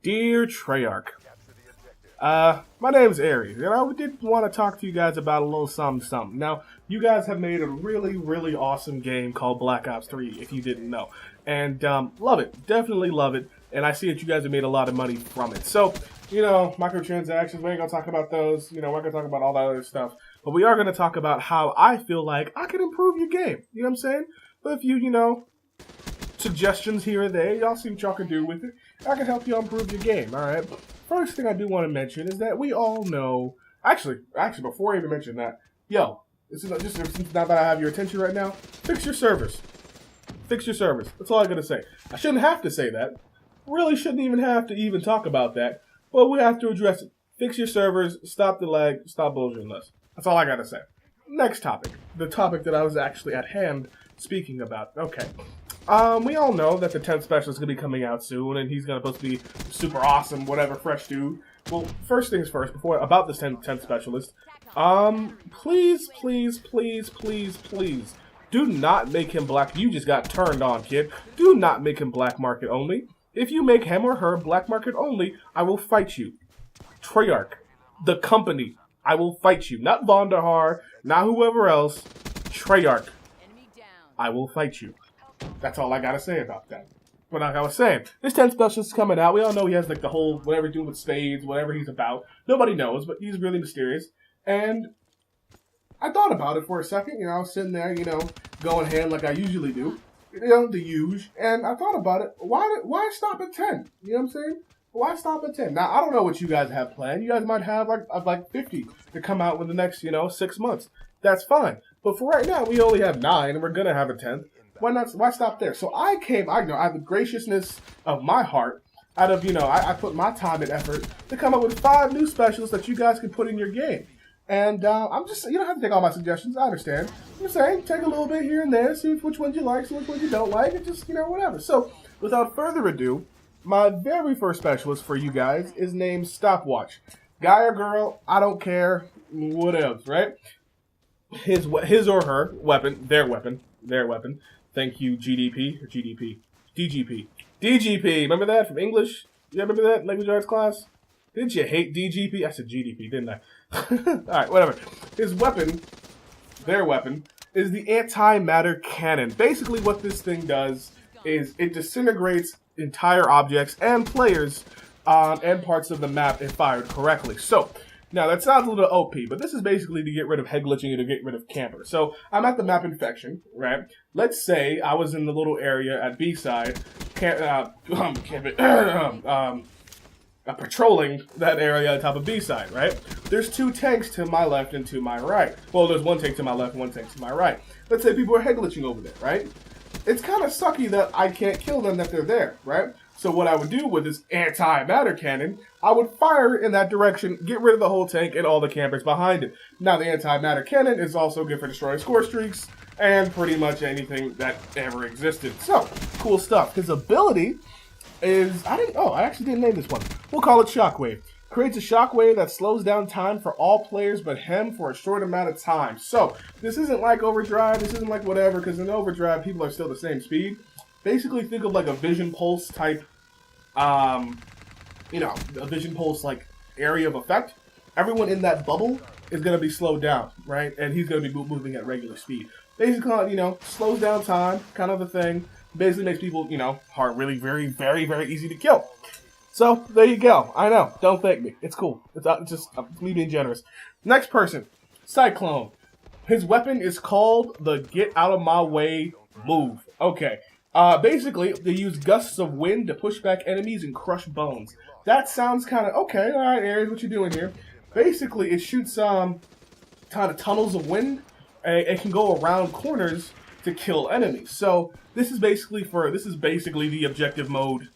Dear Treyarch, my name's Aries, and I did want to talk to you guys about a little something. Now, you guys have made a really awesome game called Black Ops 3, if you didn't know. And, love it. Definitely love it. And I see that you guys have made a lot of money from it. So, microtransactions, we ain't gonna talk about those. We're gonna talk about all that other stuff. But we are gonna talk about how I feel like I can improve your game. You know what I'm saying? But if suggestions here or there, y'all see what y'all can do with it. I can help you improve your game, alright? First thing I do want to mention is that we all know... Actually, before I even mention that, this is just since now that I have your attention right now, fix your servers. Fix your servers. That's all I gotta say. I shouldn't have to say that. Really shouldn't even have to even talk about that. But we have to address it. Fix your servers, stop the lag, stop bullshitting us. That's all I gotta say. Next topic. The topic that I was actually at hand speaking about. Okay. We all know that the 10th special is going to be coming out soon, and he's supposed to be super awesome, whatever, fresh dude. Well, first things first, about this 10th specialist, please, do not make him black. You just got turned on, kid. Do not make him black market only. If you make him or her black market only, I will fight you. Treyarch, the company, I will fight you. Not Vonderhaar, not whoever else. Treyarch, I will fight you. That's all I gotta say about that. But like I was saying, this 10th specialist is coming out. We all know he has like the whole whatever he's doing with spades, whatever he's about. Nobody knows, but he's really mysterious. And I thought about it for a second. I was sitting there, going hand like I usually do. The huge. And I thought about it. Why stop at 10? You know what I'm saying? Why stop at 10? Now, I don't know what you guys have planned. You guys might have like 50 to come out in the next, 6 months. That's fine. But for right now, we only have 9, and we're going to have a 10th. Why stop there? So I out of the graciousness of my heart, I put my time and effort to come up with 5 new specialists that you guys can put in your game. And I'm just, you don't have to take all my suggestions, I understand. I'm just saying, take a little bit here and there, see which ones you like, see which ones you don't like, and just, whatever. So, without further ado, my very first specialist for you guys is named Stopwatch. Guy or girl, I don't care, whatever, right? His or her weapon, their weapon. Thank you, GDP, or GDP? DGP. DGP, remember that from English? You remember that, language arts class? Didn't you hate DGP? I said GDP, didn't I? Alright, whatever. His weapon, their weapon, is the antimatter cannon. Basically what this thing does is it disintegrates entire objects and players and parts of the map if fired correctly. So, now, that sounds a little OP, but this is basically to get rid of head glitching and to get rid of campers. So, I'm at the map infection, right? Let's say I was in the little area at B-side, patrolling that area on top of B-side, right? There's 2 tanks to my left and to my right. Well, there's 1 tank to my left and 1 tank to my right. Let's say people are head glitching over there, right? It's kind of sucky that I can't kill them that they're there, right? So what I would do with this antimatter cannon, I would fire in that direction, get rid of the whole tank and all the campers behind it. Now the antimatter cannon is also good for destroying score streaks and pretty much anything that ever existed. So, cool stuff. His ability is, I actually didn't name this one. We'll call it Shockwave. Creates a shockwave that slows down time for all players but him for a short amount of time. So, this isn't like Overdrive, this isn't like whatever, because in Overdrive people are still the same speed. Basically, think of like a vision pulse type, a vision pulse like area of effect. Everyone in that bubble is going to be slowed down, right? And he's going to be moving at regular speed. Basically, slows down time, kind of a thing. Basically makes people, heart really very easy to kill. So, there you go. I know. Don't thank me. It's cool. It's just me being generous. Next person, Cyclone. His weapon is called the Get Out of My Way move. Okay. Basically, they use gusts of wind to push back enemies and crush bones. That sounds kind of, okay, alright, Aries, what you doing here? Basically, it shoots kind of tunnels of wind, and it can go around corners to kill enemies. So, this is basically the objective mode,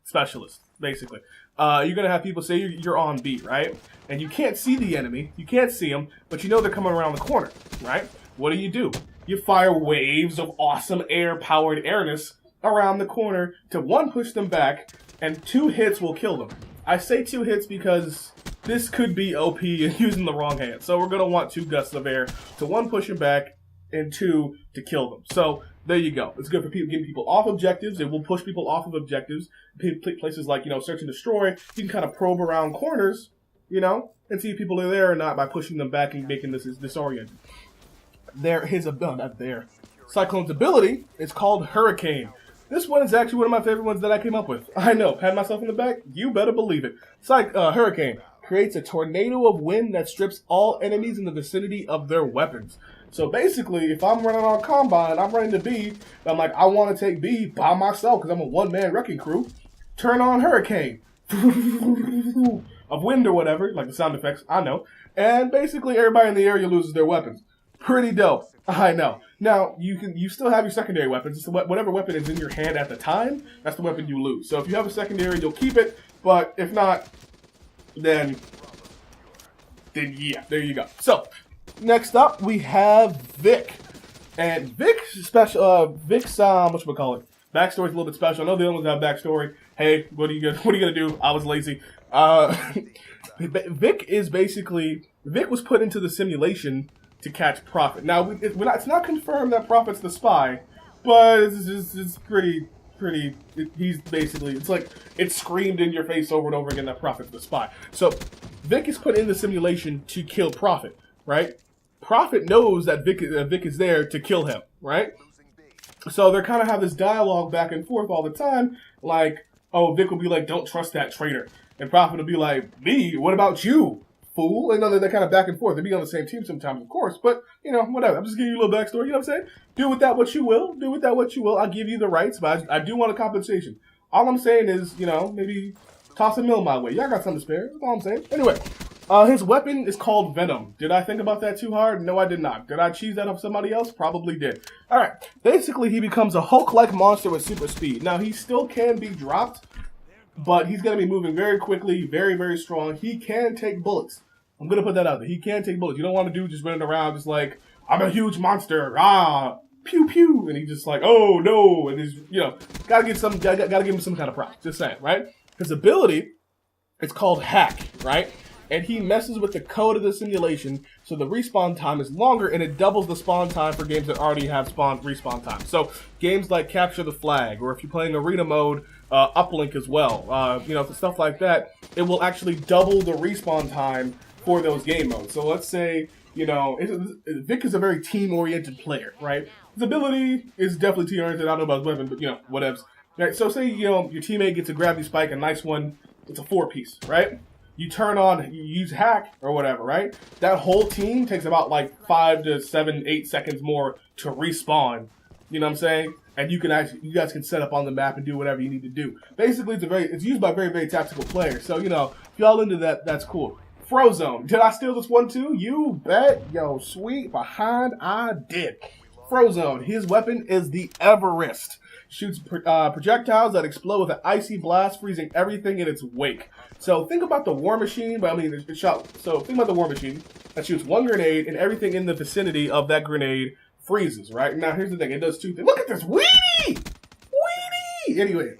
specialist, basically. You're gonna have people say you're on B, right? And you can't see the enemy, you can't see them, but you know they're coming around the corner, right? What do? You fire waves of awesome air-powered airness around the corner to 1, push them back, and 2 hits will kill them. I say 2 hits because this could be OP and using the wrong hand. So we're going to want 2 gusts of air to 1, push them back, and 2 to kill them. So There you go. It's good for people, getting people off objectives. It will push people off of objectives. Places like, search and destroy. You can kind of probe around corners, and see if people are there or not by pushing them back and making this disoriented. Cyclone's ability is called Hurricane. This one is actually one of my favorite ones that I came up with. I know, pat myself in the back. You better believe it. Hurricane creates a tornado of wind that strips all enemies in the vicinity of their weapons. So basically, if I'm running on Combine, I'm running to B, and I'm like, I want to take B by myself because I'm a one-man wrecking crew, turn on Hurricane. Of wind or whatever, like the sound effects, I know. And basically, everybody in the area loses their weapons. Pretty dope. I know. Now, you still have your secondary weapons. It's whatever weapon is in your hand at the time, that's the weapon you lose. So if you have a secondary, you'll keep it. But if not, then yeah, there you go. So, next up, we have Vic. And Vic's whatchamacallit, backstory's a little bit special. I know the other ones have backstory. Hey, what are you gonna do? I was lazy. Vic was put into the simulation to catch Prophet. Now, it's not confirmed that Prophet's the spy, but it's pretty. It's screamed in your face over and over again that Prophet's the spy. So, Vic is put in the simulation to kill Prophet, right? Prophet knows that Vic is there to kill him, right? So they kind of have this dialogue back and forth all the time, like, oh, Vic will be like, don't trust that traitor. And Prophet will be like, me? What about you, fool? And they're kind of back and forth. They be on the same team sometimes, of course, but, whatever. I'm just giving you a little backstory, you know what I'm saying? Do with that what you will. I'll give you the rights, but I do want a compensation. All I'm saying is, maybe toss a mill my way. Y'all got something to spare. That's all I'm saying. Anyway, his weapon is called Venom. Did I think about that too hard? No, I did not. Did I cheese that up somebody else? Probably did. All right. Basically, he becomes a Hulk-like monster with super speed. Now, he still can be dropped, but he's going to be moving very quickly, very, very strong. He can take bullets. I'm going to put that out there. He can take bullets. You don't want to do just running around just like, I'm a huge monster. Pew, pew. And he's just like, oh, no. And he's, gotta give him some kind of props. Just saying, right? His ability, it's called Hack, right? And he messes with the code of the simulation, so the respawn time is longer, and it doubles the spawn time for games that already have respawn time. So games like Capture the Flag, or if you're playing arena mode, Uplink as well, stuff like that, it will actually double the respawn time for those game modes. So let's say, Vic is a very team-oriented player, right? His ability is definitely team-oriented. I don't know about his weapon, but, whatevs. Right, so say, your teammate gets a gravity spike, a nice one, it's a 4-piece, right? You use Hack or whatever, right? That whole team takes about like 5 to 7, 8 seconds more to respawn. You know what I'm saying? And you guys can set up on the map and do whatever you need to do. Basically, it's used by very, very tactical players. So, if y'all into that, that's cool. Frozone. Did I steal this one too? You bet. Yo, sweet behind I did. Frozone. His weapon is the Everest. Shoots projectiles that explode with an icy blast, freezing everything in its wake. So think about the War Machine, so think about the War Machine that shoots one grenade and everything in the vicinity of that grenade freezes, right? Now here's the thing, it does two things. Look at this, weenie! Anyway,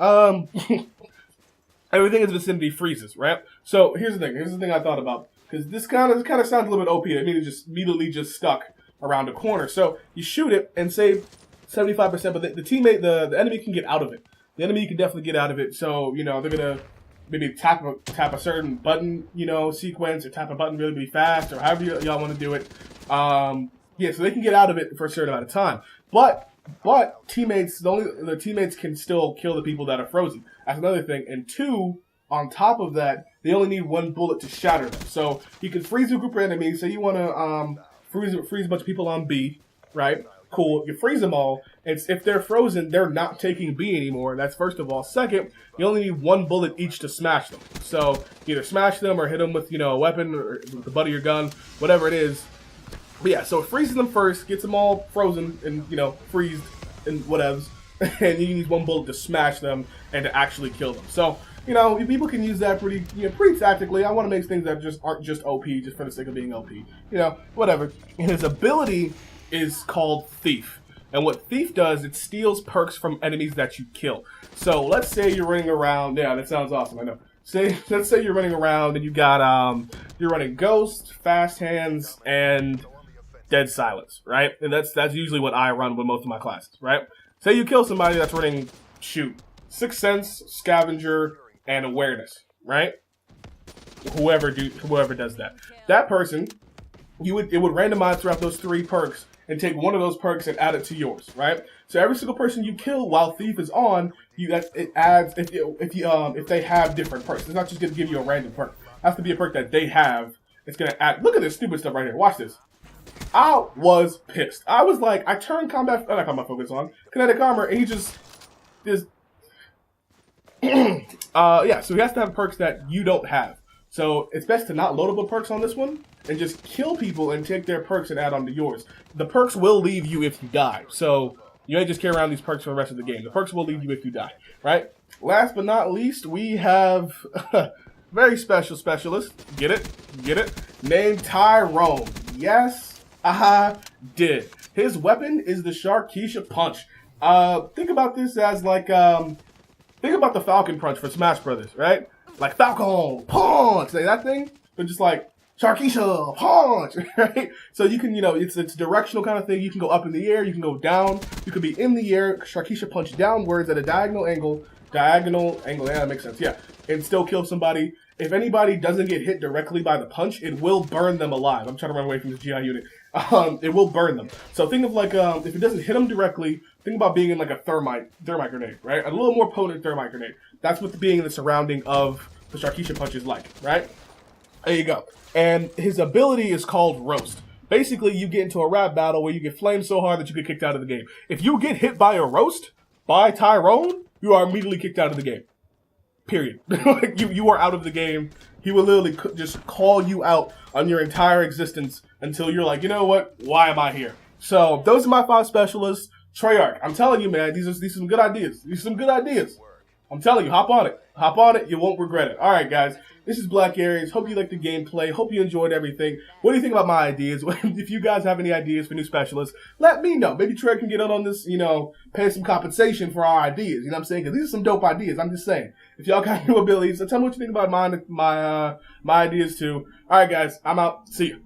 everything in the vicinity freezes, right? So here's the thing I thought about, because this kind of sounds a little bit OP. I mean, it just immediately just stuck around a corner. So you shoot it and save 75%, but the enemy can get out of it. The enemy can definitely get out of it. So, they're gonna maybe tap a certain button, sequence, or tap a button really fast, or however y'all want to do it. So they can get out of it for a certain amount of time. But teammates, the teammates can still kill the people that are frozen. That's another thing. And 2, on top of that, they only need 1 bullet to shatter them. So you can freeze a group of enemies. Say you want to freeze a bunch of people on B, right? Cool. You freeze them all. And if they're frozen, they're not taking B anymore. That's first of all. Second, you only need 1 bullet each to smash them. So either smash them or hit them with, a weapon or the butt of your gun, whatever it is. But yeah, so it freezes them first, gets them all frozen and, freezed and whatevs. And you need 1 bullet to smash them and to actually kill them. So, people can use that pretty tactically. I want to make things that aren't just OP just for the sake of being OP. Whatever. And his ability is called Thief. And what Thief does, it steals perks from enemies that you kill. So let's say you're running around. Yeah, that sounds awesome. I know. Let's say you're running around and you got you're running Ghost, Fast Hands, and dead silence, right? And that's usually what I run with most of my classes, right? Say you kill somebody that's running, shoot, Sixth Sense, Scavenger, and Awareness, right? Whoever does that. That person, it would randomize throughout those 3 perks and take one of those perks and add it to yours, right? So every single person you kill while Thief is on, it adds if they have different perks. It's not just gonna give you a random perk. It has to be a perk that they have. It's gonna add. Look at this stupid stuff right here. Watch this. I was pissed. I was like, I turned not combat focus on kinetic armor, and he just yeah. So he has to have perks that you don't have. So it's best to not load up the perks on this one and just kill people and take their perks and add on to yours. The perks will leave you if you die. So you ain't just carry around these perks for the rest of the game. The perks will leave you if you die, right? Last but not least, we have very special specialist. Get it? Named Tyrone. Yes, I did. His weapon is the Sharkeisha Punch. Think about this as like, think about the Falcon Punch for Smash Brothers, right? Like Falcon Punch, like that thing, but just like Sharkeisha Punch, right? So you can, it's a directional kind of thing. You can go up in the air, you can go down, you could be in the air, Sharkeisha Punch downwards at a diagonal angle, yeah, that makes sense, yeah, and still kill somebody. If anybody doesn't get hit directly by the punch, it will burn them alive. I'm trying to run away from this GI unit. It will burn them. So think of like, if it doesn't hit them directly, think about being in like a thermite grenade, right? A little more potent thermite grenade. That's what being in the surrounding of the Sharkeisha Punch is like, right? There you go. And his ability is called Roast. Basically, you get into a rap battle where you get flamed so hard that you get kicked out of the game. If you get hit by a roast by Tyrone, you are immediately kicked out of the game. Period. Like you are out of the game. He will literally just call you out on your entire existence until you're like, you know what? Why am I here? So those are my 5 specialists. Treyarch, I'm telling you, man, these are some good ideas. These are some good ideas. I'm telling you, hop on it. Hop on it. You won't regret it. All right, guys. This is Black Aries. Hope you liked the gameplay. Hope you enjoyed everything. What do you think about my ideas? If you guys have any ideas for new specialists, let me know. Maybe Trey can get in on this, pay some compensation for our ideas. You know what I'm saying? Because these are some dope ideas. I'm just saying. If y'all got new abilities, so tell me what you think about my ideas too. All right, guys. I'm out. See you.